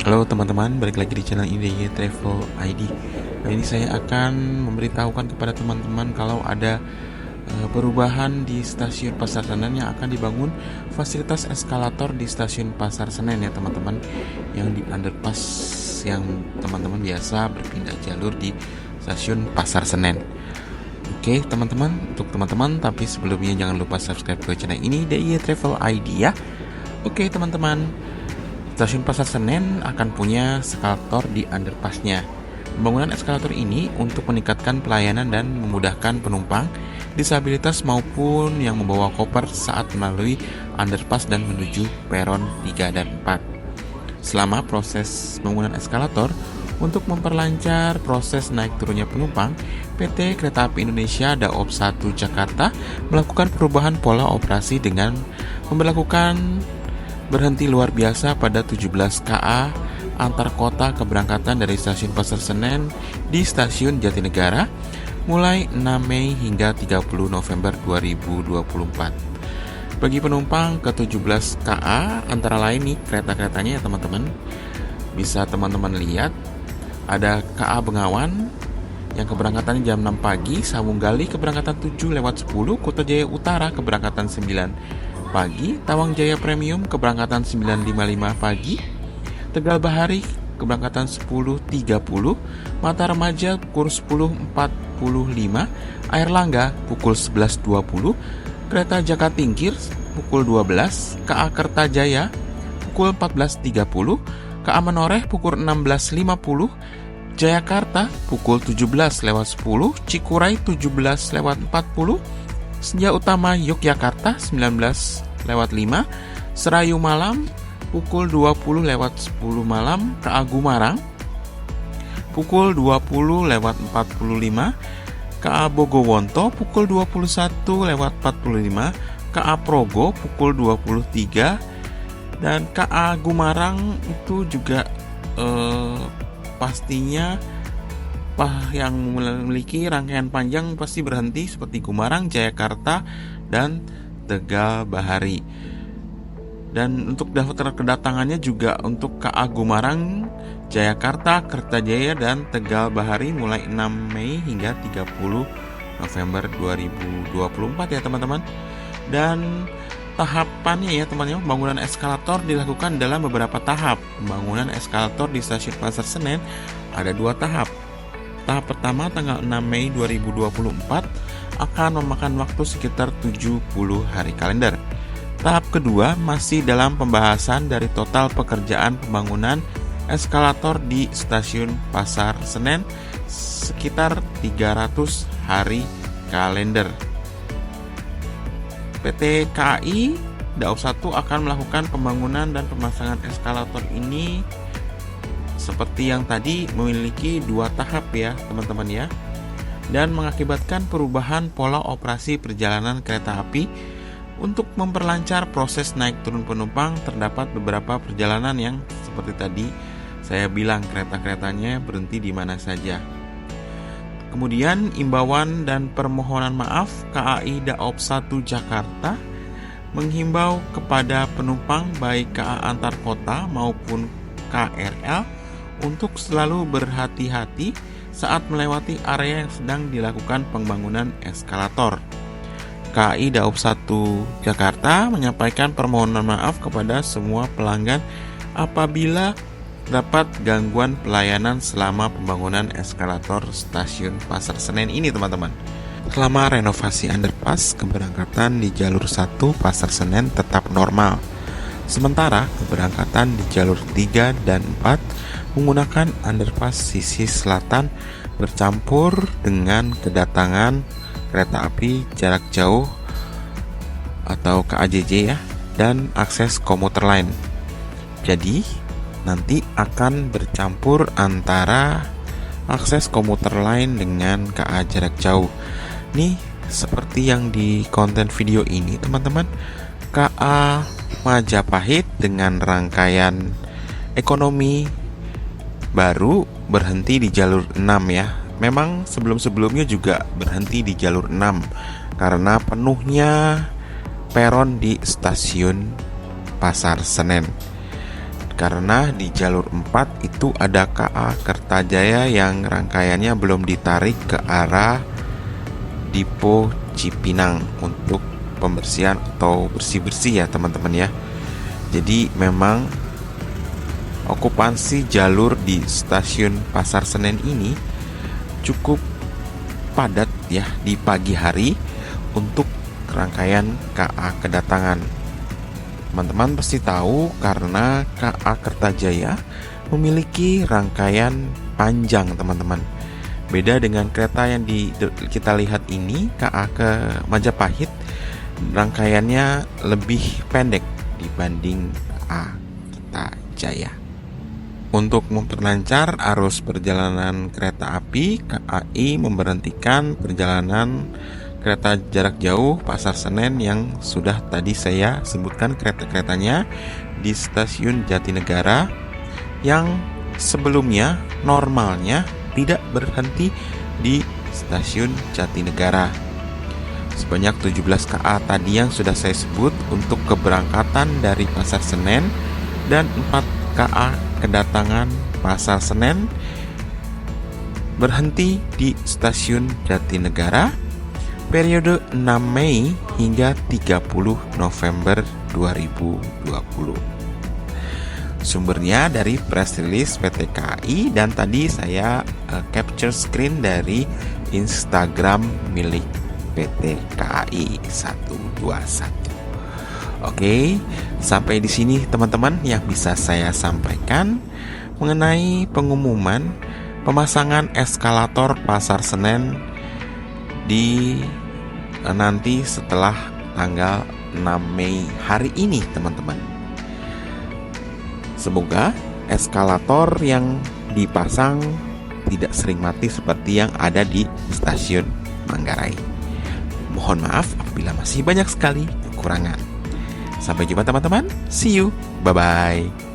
Halo teman-teman, balik lagi di channel IDY Travel ID. Kali ini saya akan memberitahukan kepada teman-teman kalau ada perubahan di stasiun Pasar Senen yang akan dibangun fasilitas eskalator di stasiun Pasar Senen ya teman-teman, yang di underpass yang teman-teman biasa berpindah jalur di stasiun Pasar Senen. Oke teman-teman, untuk teman-teman, tapi sebelumnya jangan lupa subscribe ke channel ini IDY Travel ID ya. Oke teman-teman, stasiun Pasar Senen akan punya eskalator di underpassnya. Pembangunan eskalator ini untuk meningkatkan pelayanan dan memudahkan penumpang disabilitas maupun yang membawa koper saat melalui underpass dan menuju peron 3 dan 4. Selama proses pembangunan eskalator, untuk memperlancar proses naik turunnya penumpang, PT Kereta Api Indonesia Daob 1 Jakarta melakukan perubahan pola operasi dengan memberlakukan berhenti luar biasa pada 17 KA antar kota keberangkatan dari stasiun Pasar Senen di stasiun Jatinegara mulai 6 Mei hingga 30 November 2024. Bagi penumpang ke 17 KA antara lain nih kereta-keretanya ya teman-teman. Bisa teman-teman lihat ada KA Bengawan yang keberangkatannya jam 6 pagi, Sawunggali keberangkatan 7:10, Kota Jaya Utara keberangkatan 9 pagi, Tawang Jaya Premium keberangkatan 9.55 pagi, Tegal Bahari keberangkatan 10.30, Mata Remaja pukul 10.45, Air Langga pukul 11.20, Kereta Jakatingkir pukul 12, KA Kertajaya pukul 14.30, KA Menoreh pukul 16.50, Jayakarta pukul 17:10, Cikuray 17:40, Senja Utama Yogyakarta 19:05, Serayu Malam pukul 20:10 malam, KA Gumarang pukul 20:45, KA Bogowonto pukul 21:45, KA Progo pukul 23, dan KA Gumarang itu juga pastinya yang memiliki rangkaian panjang pasti berhenti seperti Gumarang, Jayakarta, dan Tegal Bahari. Dan untuk daftar kedatangannya juga untuk KA Gumarang, Jayakarta, Kertajaya, dan Tegal Bahari mulai 6 Mei hingga 30 November 2024 ya teman-teman. Dan tahapannya ya teman-teman, pembangunan eskalator dilakukan dalam beberapa tahap. Pembangunan eskalator di stasiun Pasar Senen ada 2 tahap. Tahap pertama tanggal 6 Mei 2024 akan memakan waktu sekitar 70 hari kalender. Tahap kedua masih dalam pembahasan dari total pekerjaan pembangunan eskalator di stasiun Pasar Senen sekitar 300 hari kalender. PT KAI Daob 1 akan melakukan pembangunan dan pemasangan eskalator ini seperti yang tadi memiliki 2 tahap ya teman-teman ya, dan mengakibatkan perubahan pola operasi perjalanan kereta api. Untuk memperlancar proses naik turun penumpang, terdapat beberapa perjalanan yang seperti tadi saya bilang kereta-keretanya berhenti di mana saja. Kemudian imbauan dan permohonan maaf, KAI Daob 1 Jakarta menghimbau kepada penumpang baik KA antar kota maupun KRL untuk selalu berhati-hati saat melewati area yang sedang dilakukan pembangunan eskalator. KAI Daob 1 Jakarta menyampaikan permohonan maaf kepada semua pelanggan apabila dapat gangguan pelayanan selama pembangunan eskalator stasiun Pasar Senen ini teman-teman. Selama renovasi underpass, keberangkatan di jalur 1 Pasar Senen tetap normal. Sementara keberangkatan di jalur 3 dan 4 menggunakan underpass sisi selatan bercampur dengan kedatangan kereta api jarak jauh atau KAJJ ya, dan akses komuter lain. Jadi nanti akan bercampur antara akses komuter lain dengan KA jarak jauh. Nih, seperti yang di konten video ini teman-teman, KA Majapahit dengan rangkaian ekonomi baru berhenti di jalur 6 ya. Memang sebelum-sebelumnya juga berhenti di jalur 6 karena penuhnya peron di stasiun Pasar Senen. Karena di jalur 4 itu ada KA Kertajaya yang rangkaiannya belum ditarik ke arah Dipo Cipinang untuk pembersihan atau bersih-bersih ya teman-teman ya. Jadi memang okupansi jalur di stasiun Pasar Senen ini cukup padat ya di pagi hari untuk rangkaian KA kedatangan. Teman-teman pasti tahu karena KA Kertajaya memiliki rangkaian panjang teman-teman. Beda dengan kereta yang kita lihat ini, KA ke Majapahit, rangkaiannya lebih pendek dibanding KA Kertajaya. Untuk memperlancar arus perjalanan kereta api, KAI memberhentikan perjalanan kereta jarak jauh Pasar Senen yang sudah tadi saya sebutkan kereta-keretanya di stasiun Jatinegara yang sebelumnya normalnya tidak berhenti di stasiun Jatinegara. Sebanyak 17 KA tadi yang sudah saya sebut untuk keberangkatan dari Pasar Senen dan 4 KA kedatangan Pasar Senen berhenti di stasiun Jatinegara periode 6 Mei hingga 30 November 2020. Sumbernya dari press release PT KAI dan tadi saya capture screen dari Instagram milik PT KAI 121. Oke, sampai di sini teman-teman yang bisa saya sampaikan mengenai pengumuman pemasangan eskalator Pasar Senen di nanti setelah tanggal 6 Mei hari ini teman-teman. Semoga eskalator yang dipasang tidak sering mati seperti yang ada di stasiun Manggarai. Mohon maaf apabila masih banyak sekali kekurangan. Sampai jumpa teman-teman. See you. Bye-bye.